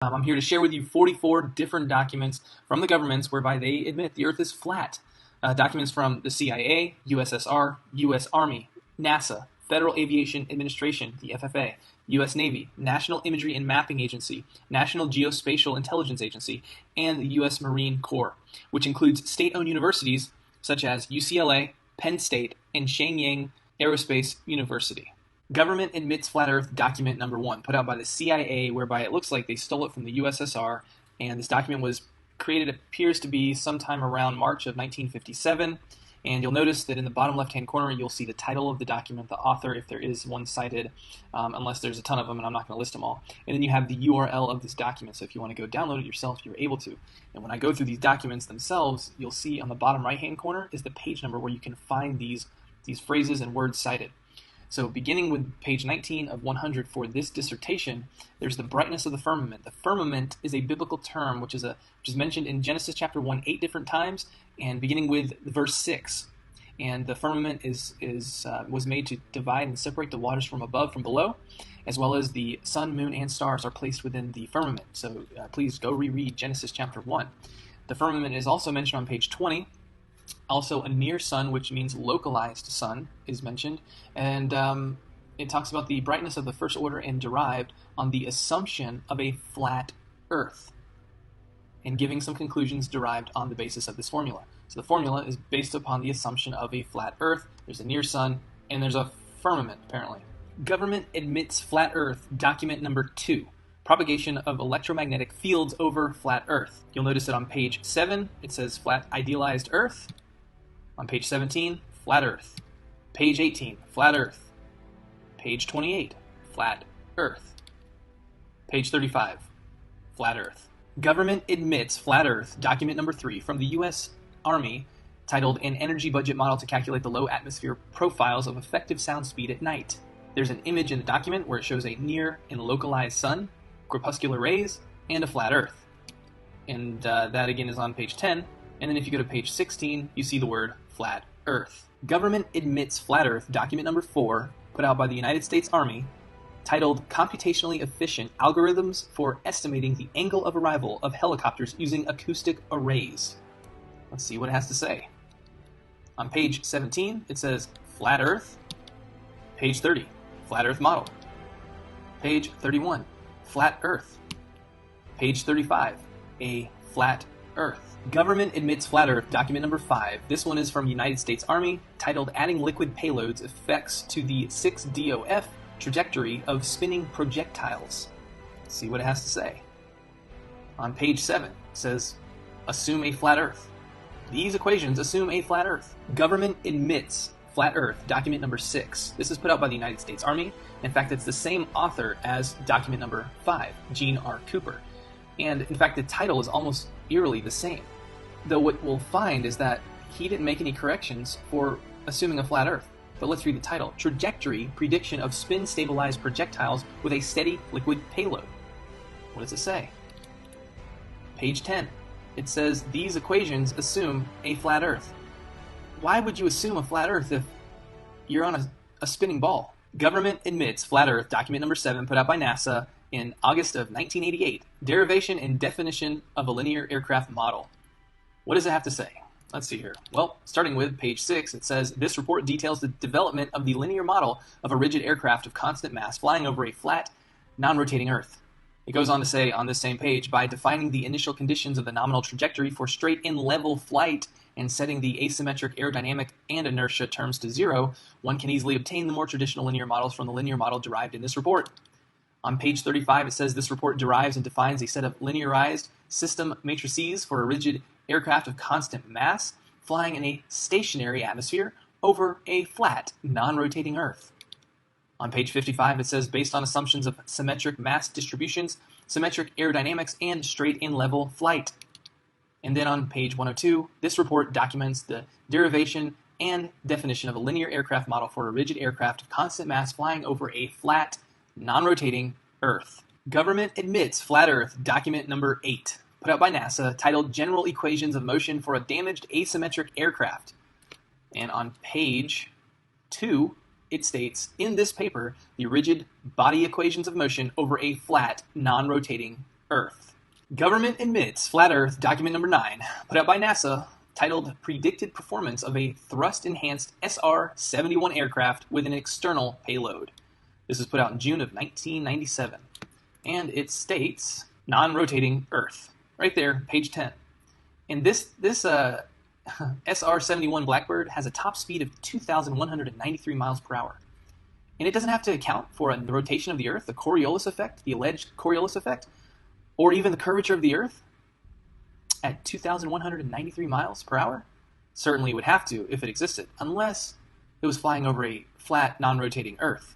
I'm here to share with you 44 different documents from the governments whereby they admit the Earth is flat. Documents from the CIA, USSR, U.S. Army, NASA, Federal Aviation Administration, the FAA, U.S. Navy, National Imagery and Mapping Agency, National Geospatial Intelligence Agency, and the U.S. Marine Corps, which includes state-owned universities such as UCLA, Penn State, and Shenyang Aerospace University. Government admits flat Earth document number 1, put out by the CIA, whereby it looks like they stole it from the USSR, and this document was created, appears to be sometime around March of 1957, and you'll notice that in the bottom left-hand corner you'll see the title of the document, the author, if there is one cited, unless there's a ton of them, and I'm not going to list them all, and then you have the URL of this document, so if you want to go download it yourself, you're able to. And when I go through these documents themselves, you'll see on the bottom right-hand corner is the page number where you can find these phrases and words cited. So beginning with page 19 of 100 for this dissertation, there's the brightness of the firmament. The firmament is a biblical term which is mentioned in Genesis chapter 1 8 different times, and beginning with verse 6. And the firmament was made to divide and separate the waters from above from below, as well as the sun, moon, and stars are placed within the firmament. So please go reread Genesis chapter 1. The firmament is also mentioned on page 20. Also, a near sun, which means localized sun, is mentioned, and it talks about the brightness of the first order and derived on the assumption of a flat Earth, and giving some conclusions derived on the basis of this formula. So the formula is based upon the assumption of a flat Earth. There's a near sun, and there's a firmament, apparently. Government admits flat Earth, document number 2. Propagation of electromagnetic fields over flat Earth. You'll notice that on page 7, it says flat idealized Earth. On page 17, flat Earth. Page 18, flat Earth. Page 28, flat Earth. Page 35, flat Earth. Government admits flat Earth, document number 3, from the U.S. Army, titled An Energy Budget Model to Calculate the Low Atmosphere Profiles of Effective Sound Speed at Night. There's an image in the document where it shows a near and localized sun, corpuscular rays, and a flat Earth. And that again is on page 10. And then if you go to page 16, you see the word flat Earth. Government admits flat Earth, document number 4, put out by the United States Army, titled Computationally Efficient Algorithms for Estimating the Angle of Arrival of Helicopters Using Acoustic Arrays. Let's see what it has to say. On page 17, it says flat Earth. Page 30, flat Earth model. Page 31, flat Earth. Page 35, a flat Earth. Government admits flat Earth, document number 5. This one is from United States Army, titled Adding Liquid Payloads Effects to the 6DOF Trajectory of Spinning Projectiles. Let's see what it has to say. On page 7, it says, Assume a flat Earth. These equations assume a flat Earth. Government admits flat Earth, document number 6. This is put out by the United States Army. In fact, it's the same author as document number 5, Gene R. Cooper. And in fact, the title is almost eerily the same. Though what we'll find is that he didn't make any corrections for assuming a flat Earth. But let's read the title. Trajectory Prediction of Spin-Stabilized Projectiles with a Steady Liquid Payload. What does it say? Page 10. It says, these equations assume a flat Earth. Why would you assume a flat Earth if you're on a spinning ball? Government admits flat Earth, document number 7, put out by NASA in August of 1988, derivation and definition of a linear aircraft model. What does it have to say? Let's see here. Well, starting with page 6, it says, this report details the development of the linear model of a rigid aircraft of constant mass flying over a flat, non-rotating Earth. It goes on to say on this same page, by defining the initial conditions of the nominal trajectory for straight and level flight and setting the asymmetric aerodynamic and inertia terms to 0, one can easily obtain the more traditional linear models from the linear model derived in this report. On page 35, it says this report derives and defines a set of linearized system matrices for a rigid aircraft of constant mass flying in a stationary atmosphere over a flat, non-rotating Earth. On page 55, it says based on assumptions of symmetric mass distributions, symmetric aerodynamics, and straight and level flight. And then on page 102, this report documents the derivation and definition of a linear aircraft model for a rigid aircraft of constant mass flying over a flat, non-rotating Earth. Government admits flat Earth, document number 8, put out by NASA, titled General Equations of Motion for a Damaged Asymmetric Aircraft. And on page 2, it states, in this paper, the rigid body equations of motion over a flat, non-rotating Earth. Government admits flat Earth document number 9, put out by NASA, titled Predicted Performance of a Thrust-Enhanced SR-71 Aircraft with an External Payload. This was put out in June of 1997. And it states non-rotating Earth. Right there, page 10. And this SR-71 Blackbird has a top speed of 2,193 miles per hour. And it doesn't have to account for the rotation of the Earth, the Coriolis effect, the alleged Coriolis effect, or even the curvature of the Earth at 2,193 miles per hour. Certainly would have to if it existed, unless it was flying over a flat, non-rotating Earth.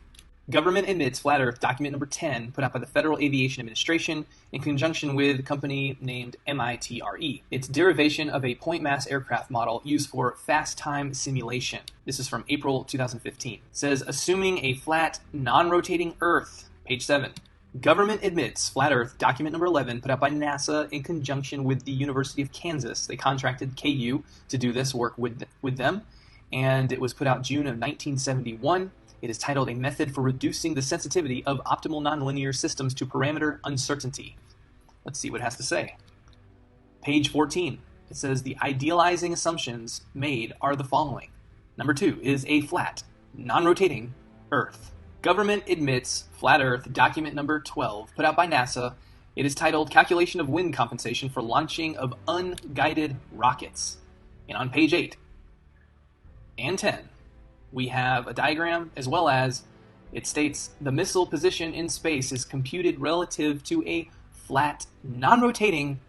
Government admits flat Earth document number 10, put out by the Federal Aviation Administration in conjunction with a company named MITRE. It's derivation of a point mass aircraft model used for fast time simulation. This is from April 2015. It says, assuming a flat, non-rotating Earth, page 7. Government admits flat Earth document number 11, put out by NASA in conjunction with the University of Kansas. They contracted KU to do this work with them, and it was put out June of 1971. It is titled A Method for Reducing the Sensitivity of Optimal Nonlinear Systems to Parameter Uncertainty. Let's see what it has to say. Page 14. It says the idealizing assumptions made are the following. Number 2 is a flat, non-rotating Earth. Government admits flat Earth document number 12, put out by NASA. It is titled Calculation of Wind Compensation for Launching of Unguided Rockets. And on page 8 and 10, we have a diagram, as well as it states the missile position in space is computed relative to a flat, non-rotating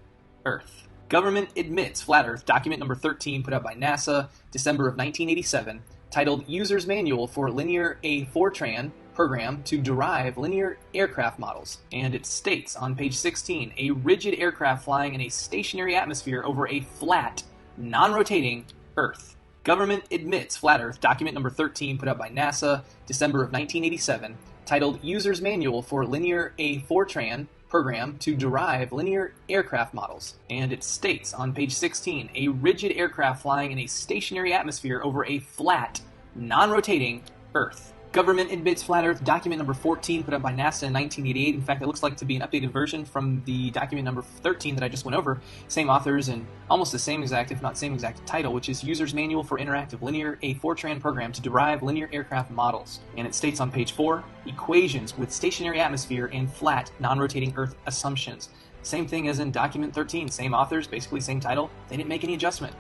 Earth. Government admits flat Earth document number 13, put out by NASA, December of 1987, titled User's Manual for Linear A Fortran Program to Derive Linear Aircraft Models. And it states on page 16, a rigid aircraft flying in a stationary atmosphere over a flat, non-rotating Earth. Government admits flat Earth document number 13, put out by NASA, December of 1987, titled User's Manual for Linear A Fortran Program to Derive Linear Aircraft Models. And it states on page 16, a rigid aircraft flying in a stationary atmosphere over a flat, non-rotating Earth. Government admits flat Earth document number 14, put out by NASA in 1988. In fact, it looks like to be an updated version from the document number 13 that I just went over. Same authors and almost the same exact, if not same exact title, which is User's Manual for Interactive Linear A Fortran Program to Derive Linear Aircraft Models. And it states on page 4, equations with stationary atmosphere and flat, non-rotating Earth assumptions. Same thing as in document 13, same authors, basically same title. They didn't make any adjustment.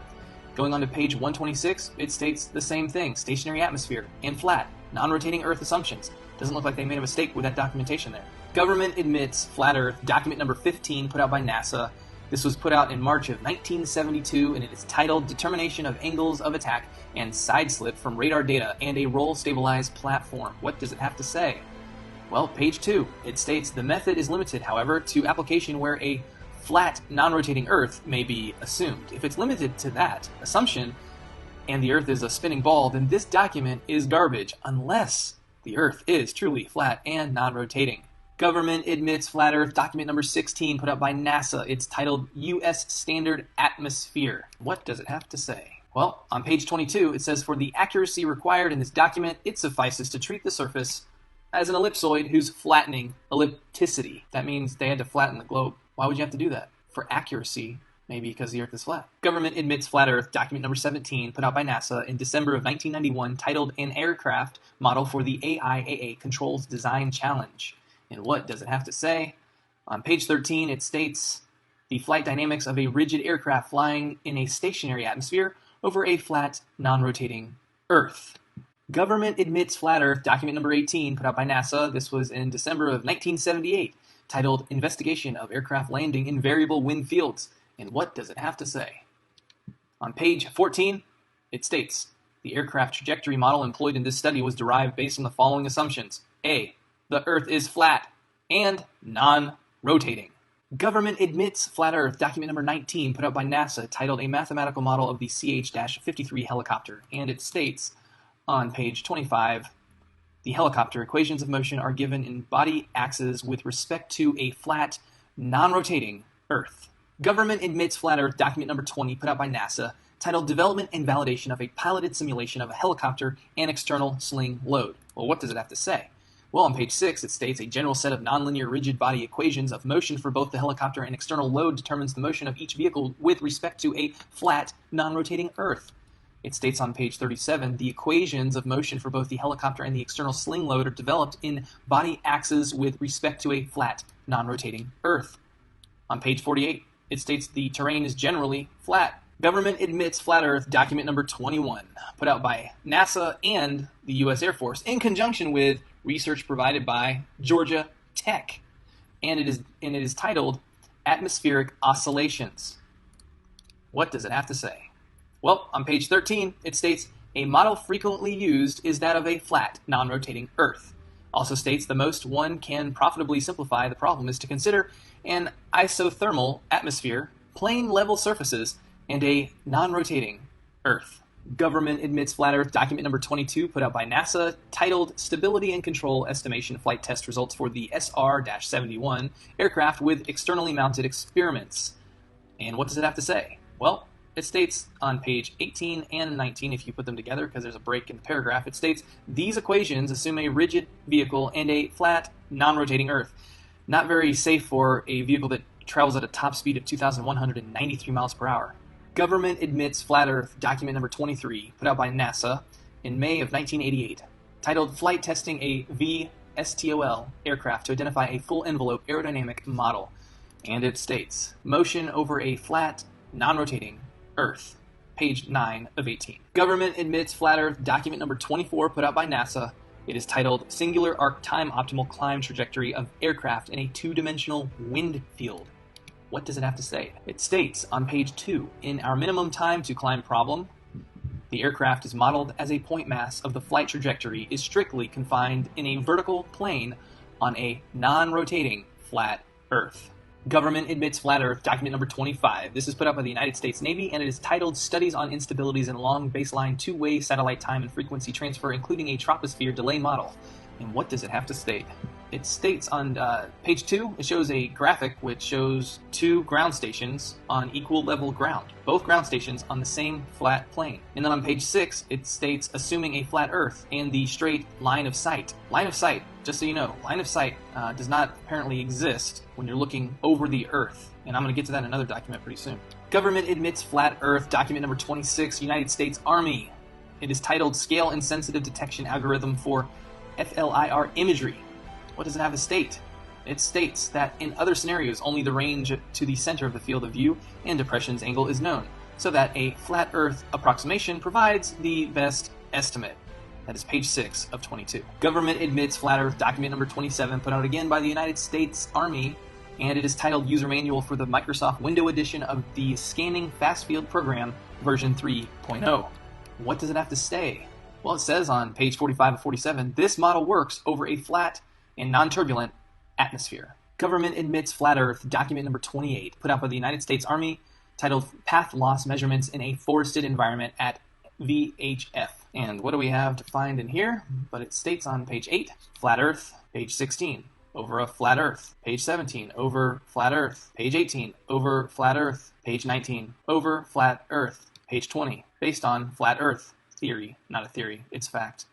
Going on to page 126, it states the same thing, stationary atmosphere and flat, non-rotating Earth assumptions. Doesn't look like they made a mistake with that documentation there. Government admits flat Earth document number 15, put out by NASA. This was put out in March of 1972, and it is titled Determination of Angles of Attack and Side Slip from Radar Data and a Roll-Stabilized Platform. What does it have to say? Well, page 2, it states the method is limited, however, to application where a flat, non-rotating Earth may be assumed. If it's limited to that assumption, and the Earth is a spinning ball, then this document is garbage, unless the Earth is truly flat and non-rotating. Government admits flat Earth document number 16, put out by NASA. It's titled U.S. Standard Atmosphere. What does it have to say? Well, on page 22, it says, for the accuracy required in this document, it suffices to treat the surface as an ellipsoid whose flattening ellipticity. That means they had to flatten the globe. Why would you have to do that? For accuracy, maybe because the Earth is flat. Government admits flat Earth document number 17, put out by NASA in December of 1991, titled An Aircraft Model for the AIAA Controls Design Challenge. And what does it have to say? On page 13, it states the flight dynamics of a rigid aircraft flying in a stationary atmosphere over a flat, non-rotating Earth. Government admits flat Earth document number 18, put out by NASA. This was in December of 1978, titled Investigation of Aircraft Landing in Variable Wind Fields. And what does it have to say? On page 14, it states, the aircraft trajectory model employed in this study was derived based on the following assumptions. A, the Earth is flat and non-rotating. Government admits flat Earth document number 19, put out by NASA, titled A Mathematical Model of the CH-53 Helicopter. And it states on page 25, the helicopter equations of motion are given in body axes with respect to a flat, non-rotating Earth. Government admits flat Earth document number 20, put out by NASA, titled Development and Validation of a Piloted Simulation of a Helicopter and External Sling Load. Well, what does it have to say? Well, on page 6, it states a general set of nonlinear rigid body equations of motion for both the helicopter and external load determines the motion of each vehicle with respect to a flat, non-rotating Earth. It states on page 37, the equations of motion for both the helicopter and the external sling load are developed in body axes with respect to a flat, non-rotating Earth. On page 48, it states the terrain is generally flat. Government admits flat Earth, document number 21, put out by NASA and the U.S. Air Force in conjunction with research provided by Georgia Tech, and it is titled Atmospheric Oscillations. What does it have to say? Well, on page 13, it states a model frequently used is that of a flat, non-rotating Earth. Also states the most one can profitably simplify the problem is to consider an isothermal atmosphere, plane level surfaces, and a non-rotating Earth. Government admits flat Earth, document number 22, put out by NASA, titled Stability and Control Estimation Flight Test Results for the SR-71 aircraft with externally mounted experiments. And what does it have to say? Well, it states on page 18 and 19, if you put them together, because there's a break in the paragraph, it states, these equations assume a rigid vehicle and a flat, non-rotating Earth. Not very safe for a vehicle that travels at a top speed of 2,193 miles per hour. Government admits flat Earth, document number 23, put out by NASA in May of 1988, titled Flight Testing a VSTOL Aircraft to Identify a Full Envelope Aerodynamic Model. And it states, motion over a flat, non-rotating Earth, page 9 of 18. Government admits flat Earth, document number 24, put out by NASA. It is titled Singular Arc Time Optimal Climb Trajectory of Aircraft in a Two-Dimensional Wind Field. What does it have to say? It states on page 2, in our minimum time to climb problem, the aircraft is modeled as a point mass of the flight trajectory is strictly confined in a vertical plane on a non-rotating flat Earth. Government admits flat Earth, document number 25. This is put out by the United States Navy, and it is titled Studies on Instabilities in Long Baseline Two-Way Satellite Time and Frequency Transfer, including a Troposphere Delay Model. And what does it have to state? It states on page 2, it shows a graphic which shows two ground stations on equal level ground, both ground stations on the same flat plane. And then on page 6, it states assuming a flat Earth and the straight line of sight. Line of sight, just so you know, line of sight does not apparently exist when you're looking over the Earth. And I'm going to get to that in another document pretty soon. Government admits flat Earth, document number 26, United States Army. It is titled Scale Insensitive Detection Algorithm for FLIR Imagery. What does it have to state? It states that in other scenarios, only the range to the center of the field of view and depression's angle is known, so that a flat Earth approximation provides the best estimate. That is page 6 of 22. Government admits flat Earth, document number 27, put out again by the United States Army, and it is titled User Manual for the Microsoft Windows edition of the Scanning Fast Field Program, version 3.0. What does it have to say? Well, it says on page 45 of 47, this model works over a flat and non-turbulent atmosphere. Government admits flat Earth, document number 28, put out by the United States Army, titled Path Loss Measurements in a Forested Environment at VHF. And what do we have to find in here? But it states on page 8, flat Earth, page 16, over a flat Earth, page 17, over flat Earth, page 18, over flat Earth, page 19, over flat Earth, page 20, based on flat Earth. Theory, not a theory, it's fact.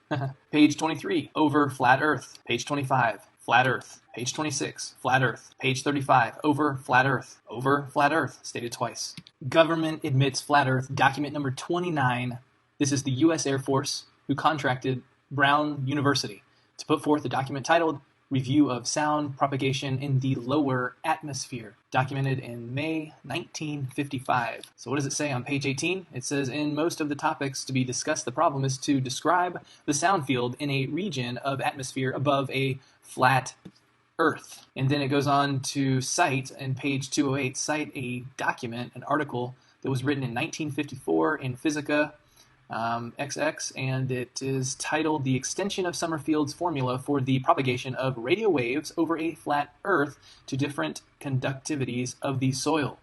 Page 23, over flat Earth. Page 25, flat Earth. Page 26, flat Earth. Page 35, over flat Earth. Over flat Earth, stated twice. Government admits flat Earth, document number 29. This is the U.S. Air Force, who contracted Brown University to put forth a document titled Review of Sound Propagation in the Lower Atmosphere, documented in May 1955. So what does it say on page 18? It says, in most of the topics to be discussed, the problem is to describe the sound field in a region of atmosphere above a flat Earth. And then it goes on to cite, in page 208, cite a document, an article that was written in 1954 in Physica XX, and it is titled The Extension of Summerfield's Formula for the Propagation of Radio Waves Over a Flat Earth to Different Conductivities of the Soil.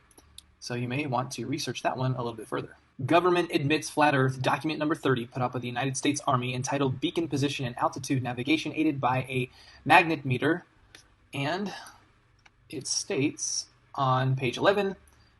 So you may want to research that one a little bit further. Government admits flat Earth, document number 30, put out by the United States Army, entitled Beacon Position and Altitude Navigation Aided by a Magnetometer. And it states on page 11,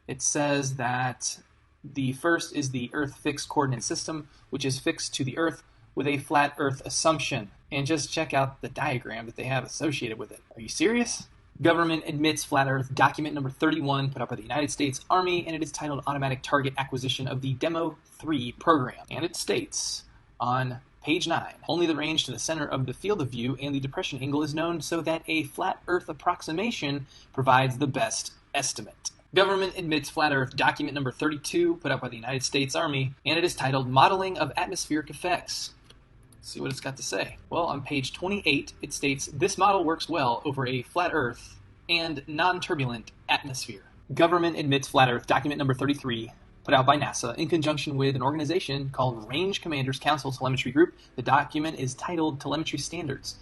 it says that the first is the Earth Fixed Coordinate System, which is fixed to the Earth with a flat Earth assumption. And just check out the diagram that they have associated with it. Are you serious? Government admits flat Earth, document number 31, put out by the United States Army, and it is titled Automatic Target Acquisition of the Demo 3 Program. And it states on page 9, only the range to the center of the field of view and the depression angle is known so that a flat Earth approximation provides the best estimate. Government admits flat Earth, document number 32, put out by the United States Army, and it is titled Modeling of Atmospheric Effects. Let's see what it's got to say. Well, on page 28, it states, this model works well over a flat Earth and non-turbulent atmosphere. Government admits flat Earth, document number 33, put out by NASA in conjunction with an organization called Range Commanders Council Telemetry Group. The document is titled Telemetry Standards.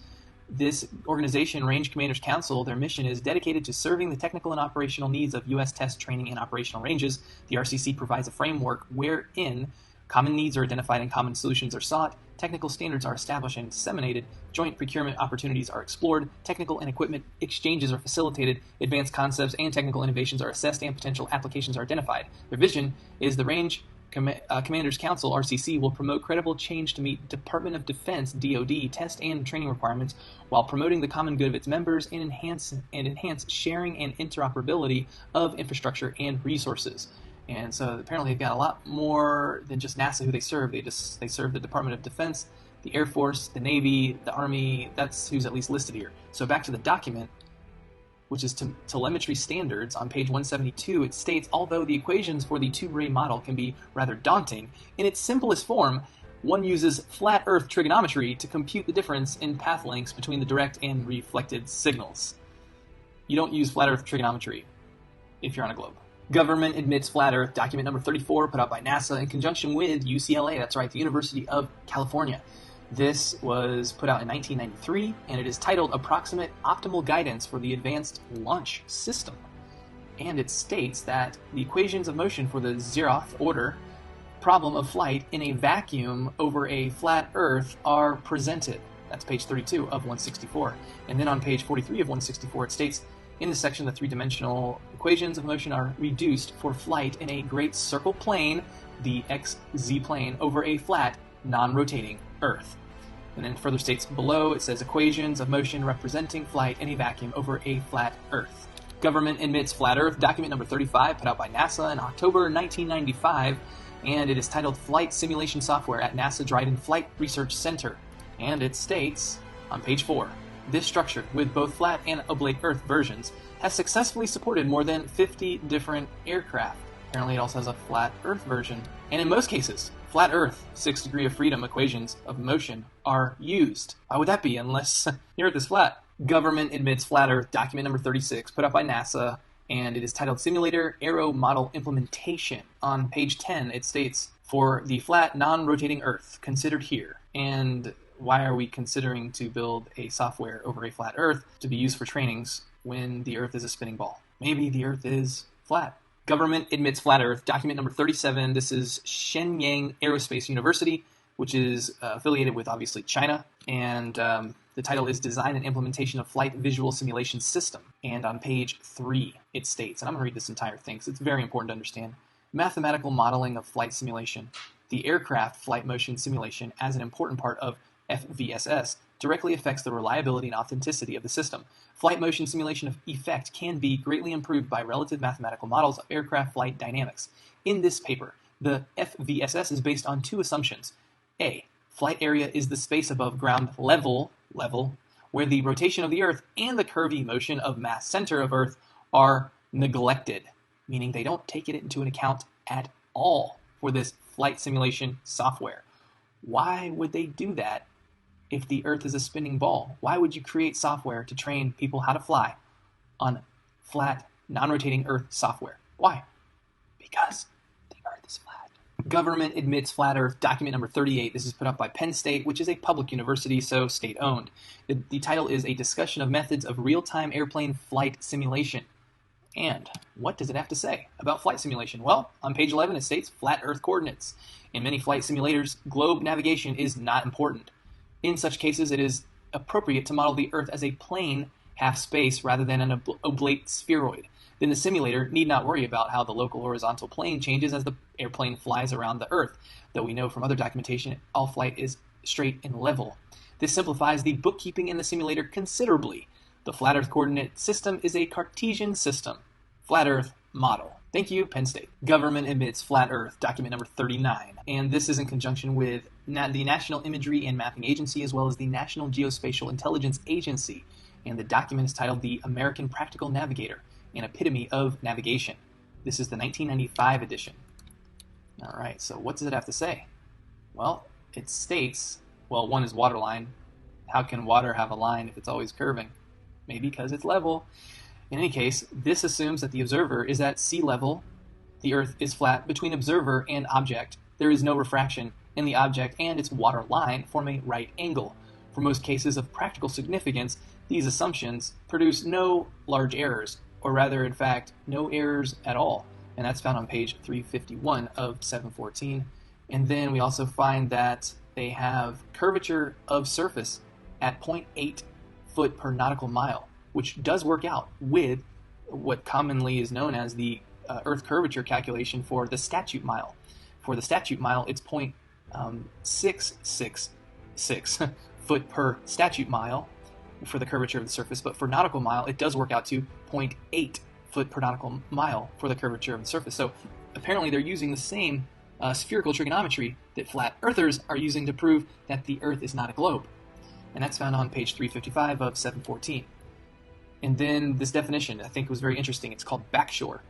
This organization, Range Commanders Council, their mission is dedicated to serving the technical and operational needs of U.S. test, training, and operational ranges. The RCC provides a framework wherein common needs are identified and common solutions are sought, technical standards are established and disseminated, joint procurement opportunities are explored, technical and equipment exchanges are facilitated, advanced concepts and technical innovations are assessed, and potential applications are identified. Their vision is the Range Commanders Council, RCC, will promote credible change to meet Department of Defense, DoD, test and training requirements while promoting the common good of its members and enhance sharing and interoperability of infrastructure and resources. And so apparently they've got a lot more than just NASA who they serve. They serve the Department of Defense, the Air Force, the Navy, the Army. That's who's at least listed here. So back to the document, which is telemetry standards, on page 172, it states, although the equations for the two-ray model can be rather daunting, in its simplest form, one uses flat Earth trigonometry to compute the difference in path lengths between the direct and reflected signals. You don't use flat Earth trigonometry if you're on a globe. Government admits flat Earth, document number 34, put out by NASA in conjunction with UCLA, that's right, the University of California. This was put out in 1993, and it is titled Approximate Optimal Guidance for the Advanced Launch System. And it states that the equations of motion for the zeroth order problem of flight in a vacuum over a flat Earth are presented. That's page 32 of 164. And then on page 43 of 164, it states, in this section, the three-dimensional equations of motion are reduced for flight in a great circle plane, the XZ plane, over a flat, non-rotating Earth. And then further states below, it says equations of motion representing flight in a vacuum over a flat Earth. Government admits flat Earth, document number 35, put out by NASA in October 1995, and it is titled Flight Simulation Software at NASA Dryden Flight Research Center. And it states, on page 4, this structure, with both flat and oblate Earth versions, has successfully supported more than 50 different aircraft. Apparently it also has a flat Earth version. And in most cases, flat Earth, 6 degree of freedom equations of motion are used. Why would that be unless your Earth is flat? Government admits flat Earth, document number 36, put out by NASA, and it is titled Simulator Aero Model Implementation. On page 10, it states, for the flat, non-rotating Earth, considered here. And why are we considering to build a software over a flat Earth to be used for trainings when the Earth is a spinning ball? Maybe the Earth is flat. Government admits flat Earth, document number 37. This is Shenyang Aerospace University, which is affiliated with, obviously, China. And the title is Design and Implementation of Flight Visual Simulation System. And on page 3, it states, and I'm going to read this entire thing because it's very important to understand, mathematical modeling of flight simulation. The aircraft flight motion simulation as an important part of FVSS directly affects the reliability and authenticity of the system. Flight motion simulation of effect can be greatly improved by relative mathematical models of aircraft flight dynamics. In this paper, the FVSS is based on two assumptions. A, flight area is the space above ground level, where the rotation of the Earth and the curvy motion of mass center of Earth are neglected, meaning they don't take it into an account at all for this flight simulation software. Why would they do that if the Earth is a spinning ball? Why would you create software to train people how to fly on flat, non-rotating Earth software? Why? Because the Earth is flat. Government admits flat Earth, document number 38. This is put up by Penn State, which is a public university, so state-owned. The title is A Discussion of Methods of Real-Time Airplane Flight Simulation. And what does it have to say about flight simulation? Well, on page 11 it states flat Earth coordinates. In many flight simulators, globe navigation is not important. In such cases, it is appropriate to model the Earth as a plane half space rather than an oblate spheroid. Then the simulator need not worry about how the local horizontal plane changes as the airplane flies around the Earth. Though we know from other documentation, all flight is straight, and level. This simplifies the bookkeeping in the simulator considerably. The flat Earth coordinate system is a Cartesian system. Flat Earth model. Thank you, Penn State. Government admits flat Earth, document number 39. And this is in conjunction with the National Imagery and Mapping Agency, as well as the National Geospatial Intelligence Agency. And the document is titled The American Practical Navigator, an Epitome of Navigation. This is the 1995 edition. All right, so what does it have to say? Well, it states, well, one is water line. How can water have a line if it's always curving? Maybe because it's level. In any case, this assumes that the observer is at sea level. The Earth is flat between observer and object. There is no refraction, and the object and its water line form a right angle. For most cases of practical significance, these assumptions produce no large errors, or rather, in fact, no errors at all. And that's found on page 351 of 714. And then we also find that they have curvature of surface at 0.8 foot per nautical mile, which does work out with what commonly is known as the Earth curvature calculation for the statute mile. For the statute mile, it's 0.666 foot per statute mile for the curvature of the surface, but for nautical mile, it does work out to 0.8 foot per nautical mile for the curvature of the surface. So apparently they're using the same spherical trigonometry that flat earthers are using to prove that the Earth is not a globe. And that's found on page 355 of 714. And then this definition, I think, was very interesting. It's called backshore.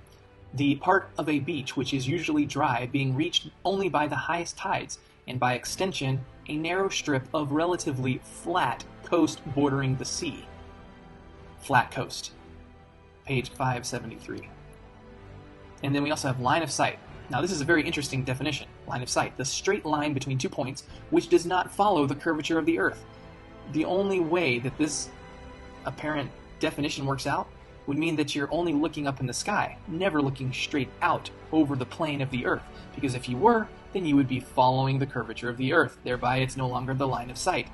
The part of a beach which is usually dry, being reached only by the highest tides, and by extension, a narrow strip of relatively flat coast bordering the sea. Flat coast. Page 573. And then we also have line of sight. Now this is a very interesting definition. Line of sight, the straight line between 2 points which does not follow the curvature of the Earth. The only way that this apparent definition works out would mean that you're only looking up in the sky, never looking straight out over the plane of the Earth, because if you were, then you would be following the curvature of the Earth, thereby it's no longer the line of sight.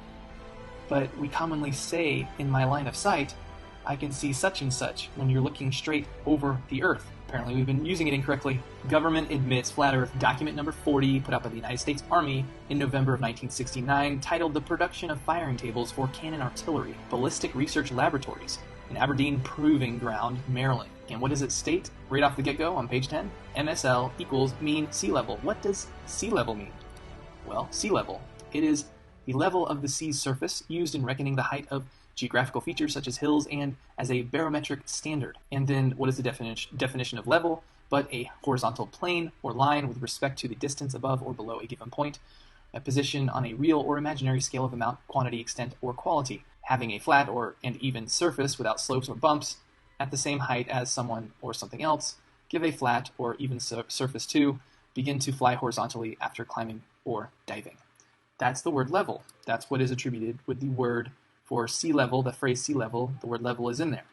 But we commonly say, in my line of sight, I can see such and such when you're looking straight over the Earth. Apparently we've been using it incorrectly. Government admits flat Earth, document number 40, put out by the United States Army in November of 1969, titled The Production of Firing Tables for Cannon Artillery, Ballistic Research Laboratories, in Aberdeen Proving Ground, Maryland. And what does it state right off the get-go on page 10? MSL equals mean sea level. What does sea level mean? Well, sea level. It is the level of the sea's surface used in reckoning the height of geographical features such as hills and as a barometric standard. And then what is the definition of level? But a horizontal plane or line with respect to the distance above or below a given point, a position on a real or imaginary scale of amount, quantity, extent, or quality, having a flat or and even surface without slopes or bumps at the same height as someone or something else, give a flat or even surface to, begin to fly horizontally after climbing or diving. That's the word level. That's what is attributed with the word for sea level, the phrase sea level. The word level is in there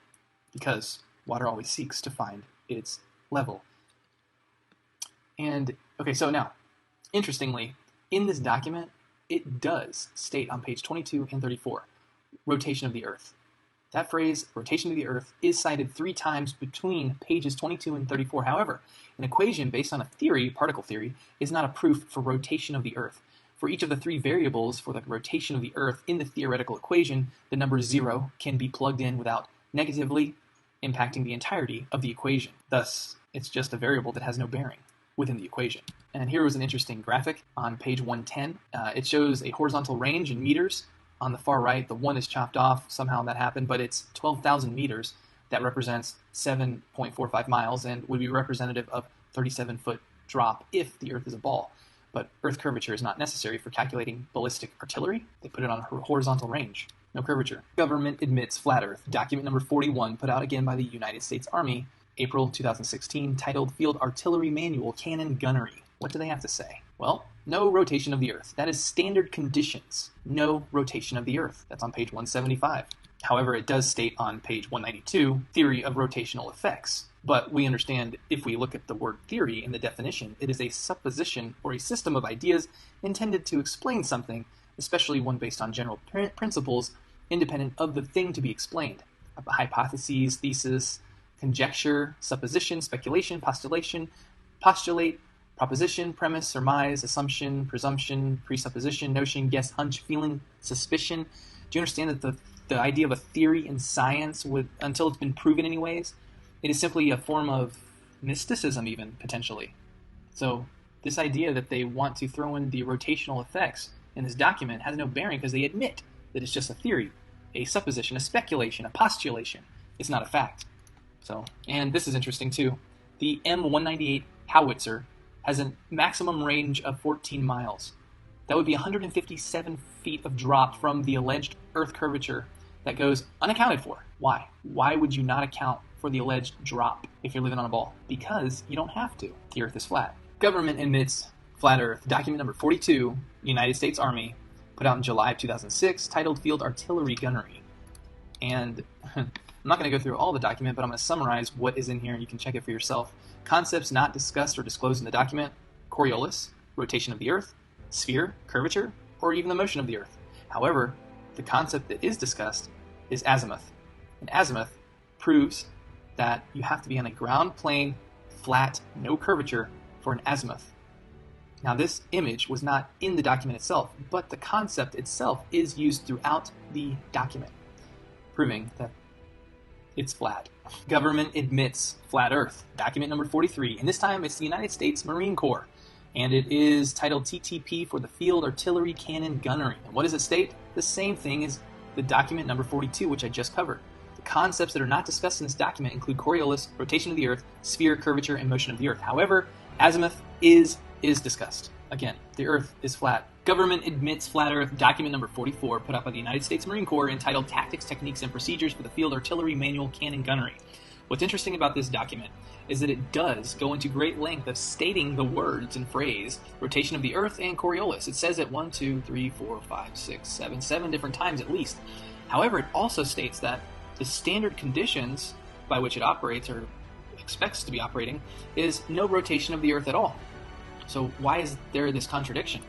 because water always seeks to find its level. And, okay, so now, interestingly, in this document, it does state on page 22 and 34, rotation of the Earth. That phrase, rotation of the Earth, is cited 3 times between pages 22 and 34. However, an equation based on a theory, particle theory, is not a proof for rotation of the Earth. For each of the 3 variables for the rotation of the Earth in the theoretical equation, the number 0 can be plugged in without negatively impacting the entirety of the equation. Thus, it's just a variable that has no bearing within the equation. And here was an interesting graphic on page 110. It shows a horizontal range in meters. On the far right, the 1 is chopped off. Somehow that happened, but it's 12,000 meters. That represents 7.45 miles and would be representative of 37-foot drop if the Earth is a ball. But Earth curvature is not necessary for calculating ballistic artillery. They put it on a horizontal range. No curvature. Government admits flat Earth. Document number 41, put out again by the United States Army, April 2016, titled Field Artillery Manual Cannon Gunnery. What do they have to say? Well, no rotation of the Earth. That is standard conditions. No rotation of the Earth. That's on page 175. However, it does state on page 192, theory of rotational effects. But we understand if we look at the word theory in the definition, it is a supposition or a system of ideas intended to explain something, especially one based on general principles independent of the thing to be explained. Hypotheses, thesis, conjecture, supposition, speculation, postulate, proposition, premise, surmise, assumption, presumption, presupposition, notion, guess, hunch, feeling, suspicion. Do you understand that the idea of a theory in science, until it's been proven anyways, it is simply a form of mysticism even, potentially. So this idea that they want to throw in the rotational effects in this document has no bearing because they admit that it's just a theory, a supposition, a speculation, a postulation. It's not a fact. So, and this is interesting too. The M198 howitzer has a maximum range of 14 miles. That would be 157 feet of drop from the alleged Earth curvature that goes unaccounted for. Why? Why would you not account for the alleged drop if you're living on a ball? Because you don't have to. The Earth is flat. Government admits flat Earth. Document number 42, United States Army, put out in July of 2006, titled Field Artillery Gunnery. And I'm not going to go through all the document, but I'm going to summarize what is in here, and you can check it for yourself. Concepts not discussed or disclosed in the document: Coriolis, rotation of the Earth, sphere, curvature, or even the motion of the Earth. However, the concept that is discussed is azimuth. And azimuth proves that you have to be on a ground plane, flat, no curvature, for an azimuth. Now, this image was not in the document itself, but the concept itself is used throughout the document, proving that it's flat. Government admits flat Earth. Document number 43, and this time it's the United States Marine Corps, and it is titled TTP for the Field Artillery Cannon Gunnery. And what does it state? The same thing as the document number 42, which I just covered. The concepts that are not discussed in this document include Coriolis, rotation of the Earth, sphere, curvature, and motion of the Earth. However, azimuth is discussed. Again, the Earth is flat. Government admits flat Earth. Document number 44, put out by the United States Marine Corps, entitled Tactics, Techniques, and Procedures for the Field Artillery Manual Cannon Gunnery. What's interesting about this document is that it does go into great length of stating the words and phrase rotation of the Earth and Coriolis. It says it 1, 2, 3, 4, 5, 6, 7 different times at least. However, it also states that the standard conditions by which it operates, or expects to be operating, is no rotation of the Earth at all. So why is there this contradiction?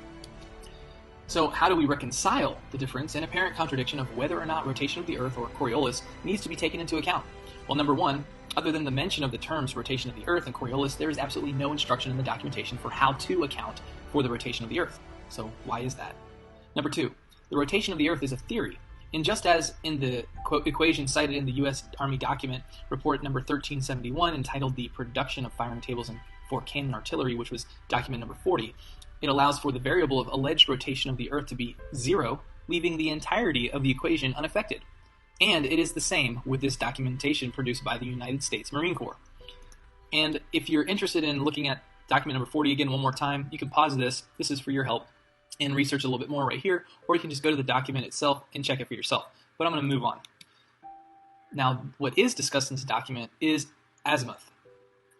So how do we reconcile the difference and apparent contradiction of whether or not rotation of the Earth or Coriolis needs to be taken into account? Well, number one, other than the mention of the terms rotation of the Earth and Coriolis, there is absolutely no instruction in the documentation for how to account for the rotation of the Earth. So why is that? Number two, the rotation of the Earth is a theory. And just as in the equation cited in the U.S. Army document, report number 1371, entitled The Production of Firing Tables for Cannon Artillery, which was document number 40, it allows for the variable of alleged rotation of the Earth to be 0, leaving the entirety of the equation unaffected. And it is the same with this documentation produced by the United States Marine Corps. And if you're interested in looking at document number 40 again one more time, you can pause this. This is for your help, and research a little bit more right here, or you can just go to the document itself and check it for yourself. But I'm going to move on. Now, what is discussed in this document is azimuth.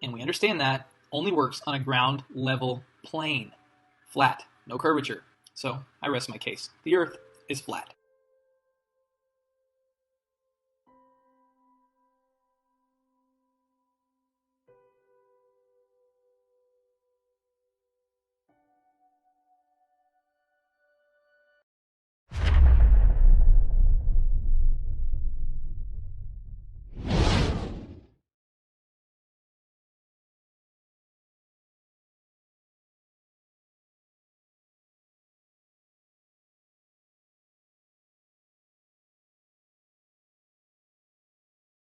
And we understand that only works on a ground level plane. Flat, no curvature. So I rest my case. The Earth is flat.